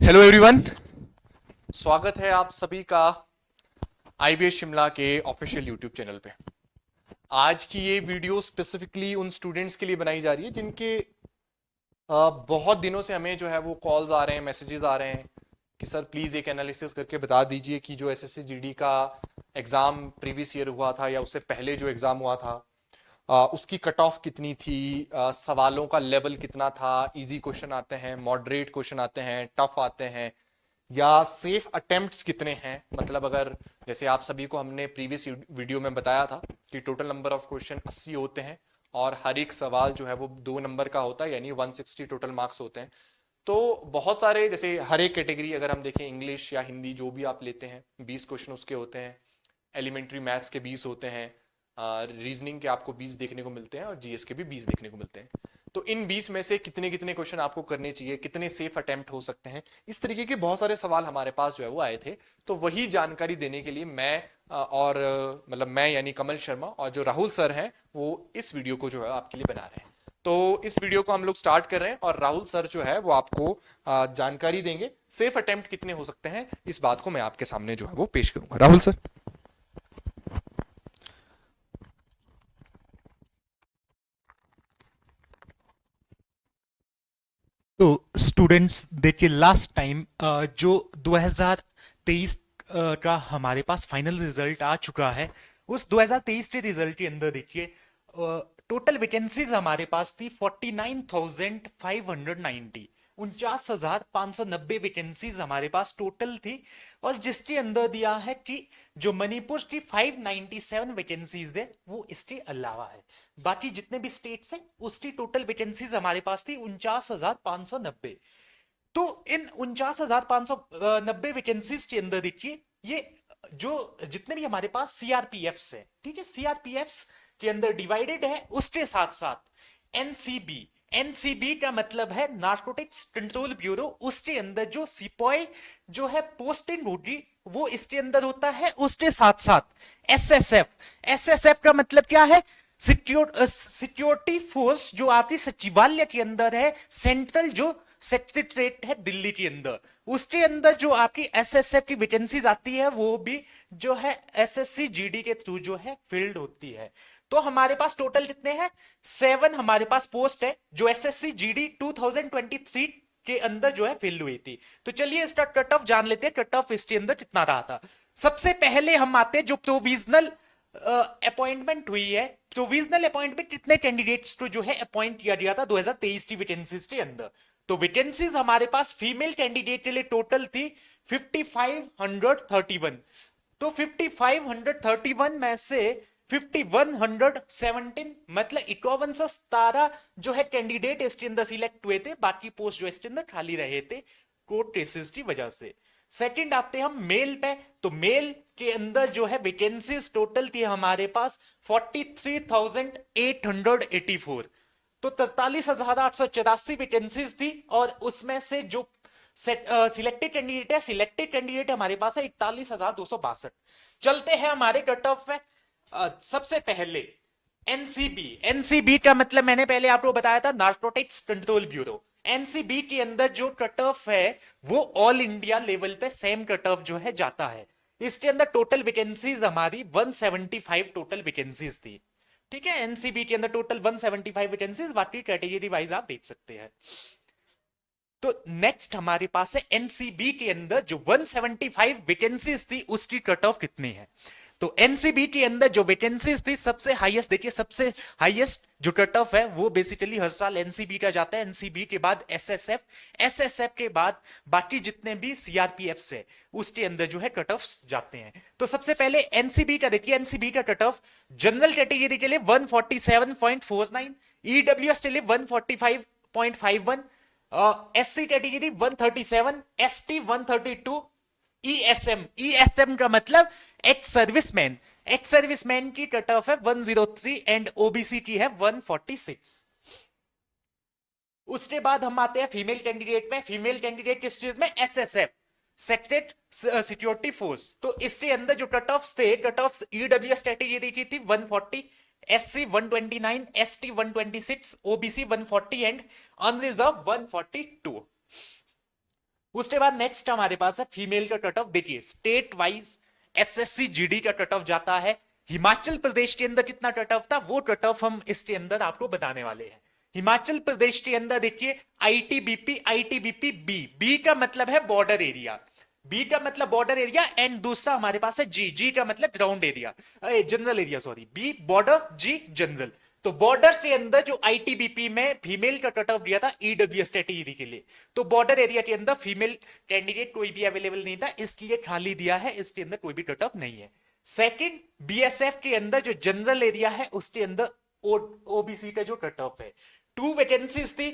Hello everyone, स्वागत है आप सभी का आईबीएस शिमला के ऑफिशियल यूट्यूब चैनल पे। आज की ये वीडियो स्पेसिफिकली उन स्टूडेंट्स के लिए बनाई जा रही है जिनके बहुत दिनों से हमें जो है वो कॉल्स आ रहे हैं, मैसेजेस आ रहे हैं कि सर प्लीज़ एक एनालिसिस करके बता दीजिए कि जो एसएससी जीडी का एग्ज़ाम प्रीवियस ईयर हुआ था या उससे पहले जो एग्ज़ाम हुआ था उसकी कट ऑफ कितनी थी, सवालों का लेवल कितना था, इजी क्वेश्चन आते हैं, मॉडरेट क्वेश्चन आते हैं, टफ आते हैं या सेफ अटेम्प्ट्स कितने हैं। मतलब अगर जैसे आप सभी को हमने प्रीवियस वीडियो में बताया था कि टोटल नंबर ऑफ क्वेश्चन 80 होते हैं और हर एक सवाल जो है वो 2 नंबर का होता है, यानी 160 टोटल मार्क्स होते हैं। तो बहुत सारे, जैसे हर एक कैटेगरी अगर हम देखें, इंग्लिश या हिंदी जो भी आप लेते हैं, 20 क्वेश्चन उसके होते हैं। एलिमेंट्री मैथ्स के 20 होते हैं, रीजनिंग के आपको 20 देखने को मिलते हैं और जीएस के भी 20 देखने को मिलते हैं। तो इन 20 में से कितने कितने क्वेश्चन आपको करने चाहिए, कितने सेफ अटेम्प्ट हो सकते हैं, इस तरीके के बहुत सारे सवाल हमारे पास जो है वो आए थे। तो वही जानकारी देने के लिए मैं और मतलब मैं यानी कमल शर्मा और जो राहुल सर हैं वो इस वीडियो को जो है आपके लिए बना रहे हैं। तो इस वीडियो को हम लोग स्टार्ट कर रहे हैं और राहुल सर जो है वो आपको जानकारी देंगे सेफ अटेम्प्ट कितने हो सकते हैं। इस बात को मैं आपके सामने जो है वो पेश करूंगा। राहुल सर। तो स्टूडेंट्स देखिए, लास्ट टाइम जो 2023 का हमारे पास फाइनल रिजल्ट आ चुका है, उस 2023 के रिजल्ट के अंदर देखिए टोटल वैकेंसीज हमारे पास थी 49,590। 49,590 वैकेंसीज हमारे पास टोटल थी। और जिसके अंदर दिया है कि जो मणिपुर की 597 वैकेंसीज है वो इसके अलावा है। बाकी जितने भी स्टेट्स हैं उसकी टोटल वैकेंसीज हमारे पास थी 49,590। तो इन 49,590 वैकेंसीज के अंदर देखिए, ये जो जितने भी हमारे पास सीआरपीएफ्स है, ठीक है, सीआरपीएफ्स के अंदर डिवाइडेड है। उसके साथ साथ एनसीबी, एनसीबी का मतलब है नार्कोटिक्स कंट्रोल ब्यूरो, उसके अंदर जो सिपाही जो है पोस्टिंग होगी वो इसके अंदर होता है। उसके साथ साथ एसएसएफ, एसएसएफ का मतलब क्या है? सिक्योरिटी फोर्स जो आपकी सचिवालय के अंदर है, सेंट्रल जो सेक्रेटरीट है दिल्ली के अंदर, उसके अंदर जो आपकी एसएसएफ की वैकेंसीज आती है वो भी जो है एसएससी जीडी के थ्रू जो है फिल्ड होती है। तो हमारे पास टोटल कितने हैं? 7 हमारे पास पोस्ट है जो एसएससी जीडी 2023 के अंदर जो है फिल हुई थी। तो चलिए इसका कट ऑफ जान लेते हैं, कट ऑफ इसके अंदर कितना रहा था। सबसे पहले हम आते हैं जो प्रोविजनल अपॉइंटमेंट हुई है। प्रोविजनल अपॉइंटमेंट कितने कैंडिडेट्स को जो है अपॉइंट किया गया था 2023 की वैकेंसीज के अंदर? तो वैकेंसीज हमारे पास फीमेल कैंडिडेट के लिए टोटल थी 5531। तो 5531 में से 5117 मतलब 5117 जो है कैंडिडेट इसके अंदर सिलेक्ट हुए थे। बाकी पोस्ट जो इसके अंदर खाली रहे थे कोर्ट केसेस की वजह से। सेकंड आते हैं हम मेल पे। तो मेल के अंदर जो है वैकेंसीज टोटल थी हमारे पास 43,884। तो 43,884 वैकेंसीज थी और उसमें से जो सिलेक्टेड कैंडिडेट है, सिलेक्टेड कैंडिडेट हमारे पास है 41,262। चलते हैं हमारे कट ऑफ में। सबसे पहले एनसीबी, एनसीबी का मतलब मैंने पहले आपको बताया था, नार्कोटिक्स कंट्रोल ब्यूरो। एनसीबी के अंदर जो कट ऑफ है वो ऑल इंडिया लेवल पे सेम कट ऑफ जो है जाता है। इसके अंदर टोटल वैकेंसीज हमारी 175 टोटल वैकेंसीज थी। ठीक है, एनसीबी के अंदर टोटल 175 वैकेंसीज, बाकी कैटेगरी वाइज आप देख सकते हैं। तो नेक्स्ट हमारे पास है एनसीबी के अंदर जो 175 वैकेंसीज थी उसकी कट ऑफ कितनी है। तो एनसीबी के अंदर जो वैकेंसीज थी सबसे हाईएस्ट, देखिए सबसे हाईएस्ट जो कट ऑफ है वो बेसिकली हर साल एनसीबी का जाता है। एनसीबी के बाद एसएसएफ, एसएसएफ के बाद बाकी जितने भी सीआरपीएफ से उसके अंदर जो है कट ऑफ जाते हैं। तो सबसे पहले एनसीबी का देखिए, एनसीबी का कट ऑफ जनरल कैटेगरी के लिए 147.49, ईडब्ल्यूएस के लिए 145.51, SC category 137, ST 132, ESM, ESM का मतलब एक्स सर्विसमैन, एक्स सर्विसमैन की कट ऑफ है 103 एंड ओबीसी की है 146। उसके बाद हम आते हैं फीमेल कैंडिडेट में। फीमेल कैंडिडेट किस चीज में? SSF, secret security force. तो इसके अंदर जो कट ऑफ थे, कट ऑफ ईडब्ल्यूएस कैटेगरी की थी 140, SC 129, ST 126, OBC 140 and unreserved 142। उसके बाद नेक्स्ट हमारे पास है फीमेल का कट ऑफ। देखिए स्टेट वाइज एसएससी जीडी का कट ऑफ जाता है। हिमाचल प्रदेश के अंदर कितना कट ऑफ था वो कट ऑफ हम इसके अंदर आपको बताने वाले हैं। हिमाचल प्रदेश के अंदर देखिए आईटीबीपी, आईटीबीपी बी, बी का मतलब है बॉर्डर एरिया, बी का मतलब बॉर्डर एरिया, एंड दूसरा हमारे पास है जी, जी का मतलब ground area, general area, sorry, B border, G general. तो बॉर्डर के अंदर जो आईटीबीपी में फीमेल का कट ऑफ दिया था ईडब्ल्यूएस कैटेगरी के लिए, तो बॉर्डर एरिया के अंदर फीमेल कैंडिडेट कोई भी अवेलेबल नहीं था, इसलिए खाली दिया है, इसके अंदर कोई भी कट ऑफ नहीं है। सेकंड, बीएसएफ के अंदर जो जनरल एरिया है उसके अंदर ओबीसी का जो कट ऑफ है, 2 वैकेंसीज थी,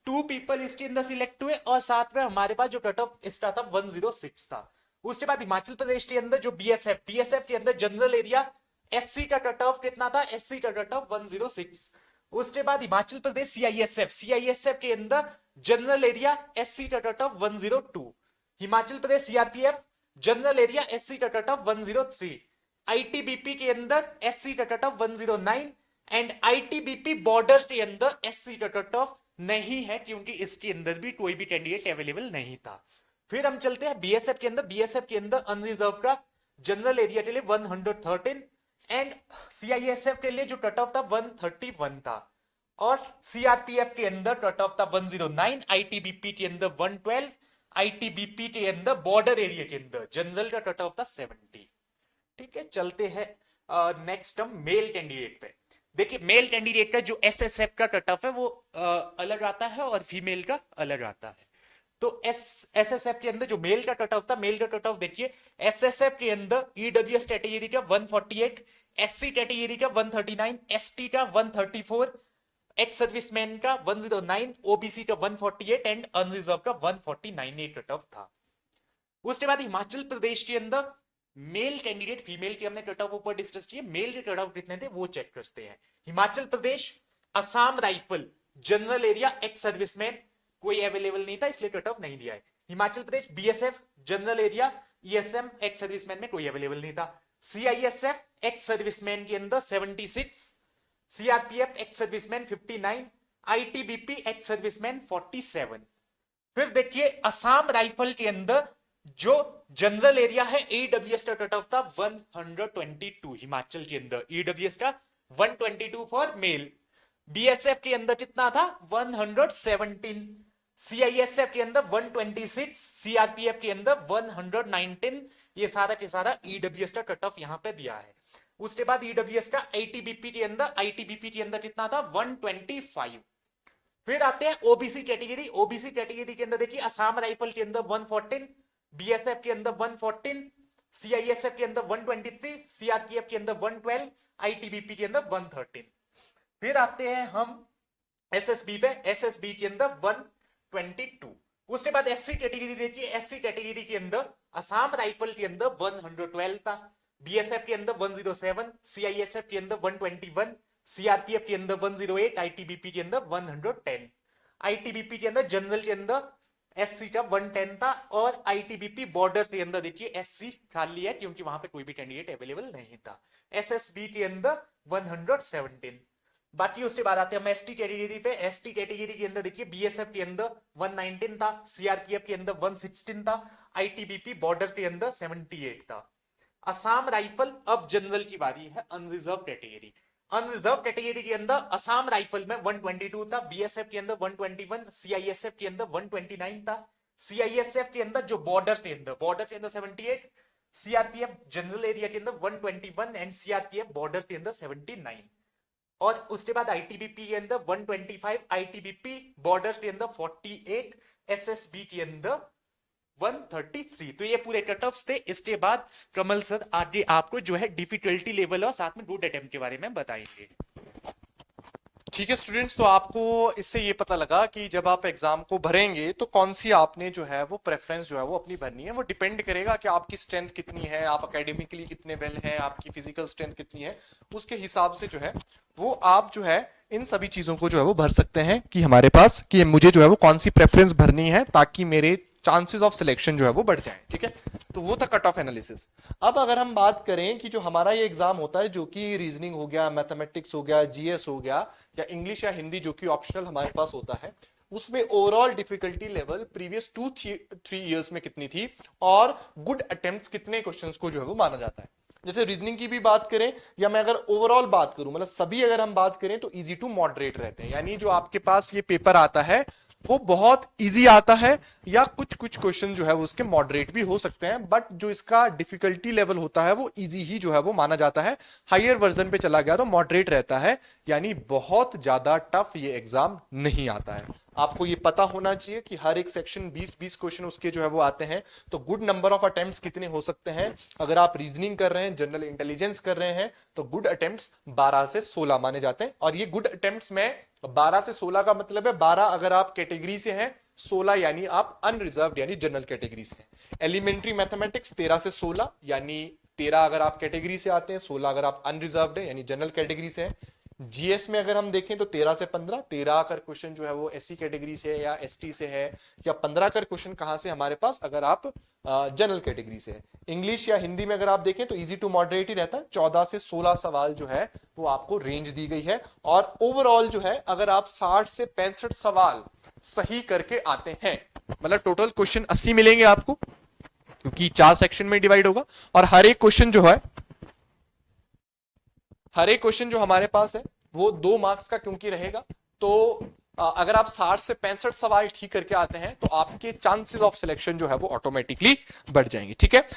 2 पीपल इसके अंदर सिलेक्ट हुए, और साथ में हमारे पास जो कट ऑफ इसका था 106 था। उसके बाद हिमाचल प्रदेश के अंदर जो बीएसएफ, बीएसएफ के अंदर जनरल एरिया एससी का कट ऑफ कितना था, एससी का कट ऑफ 106। उसके बाद हिमाचल प्रदेश सीआईएसएफ, सीआईएसएफ के अंदर जनरल एरिया एससी का cut of 102। Himachal Pradesh CRPF general area SC का कट ऑफ 103। आईटीबीपी के अंदर एससी का cut of 109, and ITBP border के अंदर एससी का कट ऑफ नहीं है, क्योंकि इसके अंदर भी कोई भी कैंडिडेट अवेलेबल नहीं था। फिर हम चलते हैं बीएसएफ के अंदर। बीएसएफ के अंदर अनरिजर्व का जनरल एरिया के लिए 113, एंड सीआईएसएफ के लिए जो कट ऑफ था 131 था, और सीआरपीएफ के अंदर कट ऑफ था 109, आईटीबीपी के अंदर 112, आईटीबीपी के अंदर बॉर्डर एरिया के अंदर जनरल का कट ऑफ था 70। ठीक है, चलते हैं नेक्स्ट हम मेल कैंडिडेट पे। देखिए मेल कैंडिडेट का जो एसएसएफ का कट ऑफ है वो अलग आता है और फीमेल का अलग आता है। तो एसएसएफ के अंदर जो मेल का कट ऑफ था, मेल का कट ऑफ देखिए, एसएसएफ के अंदर ईडब्ल्यूएस कैटेगरी का 148, एससी कैटेगरी का 139, एसटी का 134, एक्स सर्विसमैन का 109, ओबीसी का 148, एंड अनरिजर्व का 149 ये कट ऑफ था। उसके बाद हिमाचल प्रदेश के अंदर मेल कैंडिडेट, फीमेल के हमने कट ऑफ ऊपर डिस्कस किए, मेल के कट ऑफ कितने थे वो चेक करते हैं। Himachal Pradesh Assam rifle general area ex serviceman कोई अवेलेबल नहीं था, इसलिए कट ऑफ नहीं दिया है। Himachal Pradesh BSF general area ESM ex serviceman में कोई अवेलेबल नहीं था। सीआईएसएफ एक्स सर्विसमैन के अंदर 76, CRPF ex serviceman 59, ITBP ex serviceman 47। फिर देखिए असम राइफल के अंदर जो जनरल एरिया है ईडब्ल्यूएस का कट ऑफ था 122, हिमाचल के अंदर ईडब्ल्यूएस का 122 फॉर मेल। बीएसएफ के अंदर कितना था 117, सीआईएसएफ के अंदर 126, सीआरपीएफ के अंदर 119। ये सारा के सारा ईडब्ल्यूएस का कट ऑफ यहां पे दिया है। उसके बाद ईडब्ल्यूएस का आईटीबीपी के अंदर, आईटीबीपी के अंदर कितना था 125। फिर आते हैं ओबीसी कैटेगरी। ओबीसी कैटेगरी के अंदर देखिए असम राइफल के अंदर 114, बीएसएफ के अंदर 114, सीआईएसएफ के अंदर 123, सीआरपीएफ के अंदर 112, आईटीबीपी के अंदर 113। फिर आते हैं हम एसएसबी पे, एसएसबी के अंदर 122। उसके बाद एससी कैटेगरी देखिए, एससी कैटेगरी के अंदर असम राइफल के अंदर 112 था, बीएसएफ के अंदर 107, सीआईएसएफ के अंदर 121, सीआरपीएफ के अंदर 108, आईटीबीपी के अंदर 110। आईटीबीपी के अंदर जनरल के अंदर एससी का 110 था, और आईटीबीपी बॉर्डर के अंदर देखिए एससी खाली है क्योंकि वहां पे कोई भी कैंडिडेट अवेलेबल नहीं था। एसएसबी के अंदर 117। बाकी उसके बाद आते हैं हम एसटी कैटेगरी पे। एसटी कैटेगरी के अंदर देखिए बीएसएफ के अंदर 119 था, सीआरपीएफ के अंदर 116 था, आईटीबीपी बॉर्डर के अंदर 78 था। असम राइफल अब जनरल की बारी है, अनरिजर्व कैटेगरी। अनरिजर्व कैटेगरी के अंदर असम राइफल में 122 था, बीएसएफ के अंदर 121, सीआईएसएफ के अंदर 129 था, सीआईएसएफ के अंदर जो बॉर्डर के अंदर 78, सीआरपीएफ जनरल एरिया के अंदर 121, एंड सीआरपीएफ बॉर्डर के अंदर 79। और उसके बाद आईटीबीपी के अंदर 125, आईटीबीपी बॉर्डर के अंदर 48, एसएसबी के अंदर 133। तो ये पूरे कट ऑफ्स थे। इसके बाद कमल सर आगे आपको जो है डिफिकल्टी लेवल और साथ में गुड अटेम्प्ट के बारे में बताएंगे। ठीक है स्टूडेंट्स, तो आपको इससे ये पता लगा कि जब आप एग्जाम को भरेंगे तो कौन सी आपने जो है वो प्रेफरेंस जो है वो अपनी भरनी है। वो डिपेंड करेगा कि आपकी स्ट्रेंथ कितनी है, आप एकेडमिकली कितने वेल हैं, आपकी फिजिकल स्ट्रेंथ कितनी है, उसके हिसाब से जो है वो आप जो है इन सभी चीजों को जो है वो भर सकते हैं कि हमारे पास कि मुझे जो है वो कौन सी प्रेफरेंस भरनी है ताकि मेरे चांसेस ऑफ सिलेक्शन जो है वो बढ़ जाए। ठीक है, तो वो था कट ऑफ एनालिसिस। अब अगर हम बात करें कि जो हमारा ये एग्जाम होता है जो कि रीजनिंग हो गया, मैथमेटिक्स हो गया, जीएस हो गया, या इंग्लिश या हिंदी जो कि ऑप्शनल हमारे पास होता है, उसमें overall difficulty level previous 2-3 years में कितनी थी और गुड अटेम्प्ट्स कितने क्वेश्चंस को जो है वो माना जाता है। जैसे रीजनिंग की भी बात करें या मैं अगर ओवरऑल बात करूं, मतलब सभी अगर हम बात करें तो इजी टू मॉडरेट रहते हैं, यानी जो आपके पास ये पेपर आता है वो बहुत इजी आता है, या कुछ कुछ क्वेश्चन जो है वो उसके मॉडरेट भी हो सकते हैं, बट जो इसका डिफिकल्टी लेवल होता है वो इजी ही जो है वो माना जाता है। हायर वर्जन पे चला गया तो मॉडरेट रहता है, यानी बहुत ज्यादा टफ ये एग्जाम नहीं आता है। आपको ये पता होना चाहिए कि हर एक सेक्शन 20-20 क्वेश्चन उसके जो है वो आते हैं, तो गुड नंबर ऑफ अटेम्प्ट्स कितने हो सकते हैं। अगर आप रीजनिंग कर रहे हैं, जनरल इंटेलिजेंस कर रहे हैं, तो गुड अटेम्प्ट्स 12 से 16 माने जाते हैं। और ये गुड अटेम्प्ट्स में 12 से 16 का मतलब है 12 अगर आप कैटेगरी से हैं, 16 यानी आप अनरिजर्व्ड यानी जनरल कैटेगरी से हैं। एलिमेंट्री मैथमेटिक्स 13 से 16 यानी 13 अगर आप कैटेगरी से आते हैं, 16 अगर आप अनरिजर्व्ड है यानी जनरल कैटेगरी से हैं। जीएस में अगर हम देखें तो 13 से 15, 13 कर क्वेश्चन जो है वो एससी कैटेगरी से है या एसटी से है, या 15 कर क्वेश्चन कहां से हमारे पास अगर आप जनरल कैटेगरी से है। इंग्लिश या हिंदी में अगर आप देखें तो इजी टू मॉडरेट ही रहता है, 14 से 16 सवाल जो है वो आपको रेंज दी गई है। और ओवरऑल जो है अगर आप 60 से 65 सवाल सही करके आते हैं, मतलब टोटल क्वेश्चन 80 मिलेंगे आपको, क्योंकि 4 सेक्शन में डिवाइड होगा, और हर एक क्वेश्चन जो हमारे पास है वो 2 मार्क्स का क्योंकि रहेगा, तो अगर आप 60 से 65 सवाल ठीक करके आते हैं तो आपके चांसेस ऑफ सिलेक्शन जो है वो ऑटोमेटिकली बढ़ जाएंगे। ठीक है,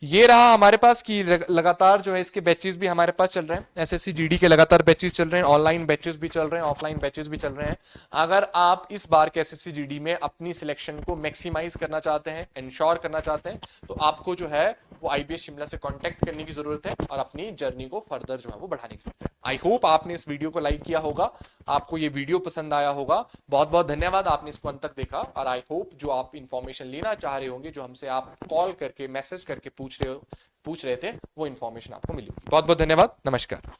ये रहा हमारे पास कि लगातार जो है इसके बैचेस भी हमारे पास चल रहे हैं। एसएससी जीडी के लगातार बैचेस चल रहे हैं, ऑनलाइन बैचेस भी चल रहे हैं, ऑफलाइन बैचेस भी चल रहे हैं। अगर आप इस बार के एसएससी जीडी में अपनी सिलेक्शन को मैक्सिमाइज करना चाहते हैं, इंश्योर करना चाहते हैं, तो आपको जो है वो आईबीएस शिमला से कांटेक्ट करने की जरूरत है और अपनी जर्नी को फर्दर जो है वो बढ़ाने की जरूरत है। आई होप आपने इस वीडियो को लाइक किया होगा, आपको ये वीडियो पसंद आया होगा। बहुत बहुत धन्यवाद आपने इसको अंत तक देखा, और आई होप जो आप इंफॉर्मेशन लेना चाह रहे होंगे, जो हमसे आप कॉल करके मैसेज करके पूछ रहे थे, वो इंफॉर्मेशन आपको मिली। बहुत बहुत धन्यवाद, नमस्कार।